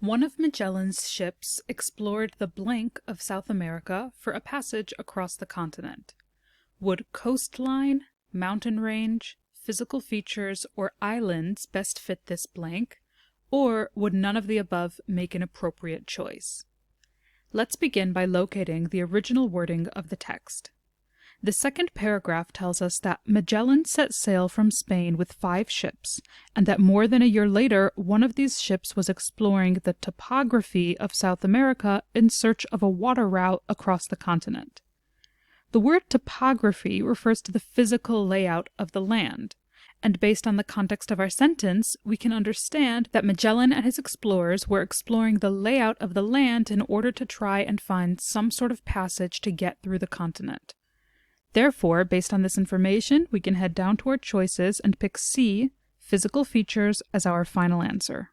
One of Magellan's ships explored the blank of South America for a passage across the continent. Would coastline, mountain range, physical features, or islands best fit this blank, or would none of the above make an appropriate choice? Let's begin by locating the original wording of the text. The second paragraph tells us that Magellan set sail from Spain with 5 ships, and that more than a year later, one of these ships was exploring the topography of South America in search of a water route across the continent. The word topography refers to the physical layout of the land, and based on the context of our sentence, we can understand that Magellan and his explorers were exploring the layout of the land in order to try and find some sort of passage to get through the continent. Therefore, based on this information, we can head down to our choices and pick C, physical features, as our final answer.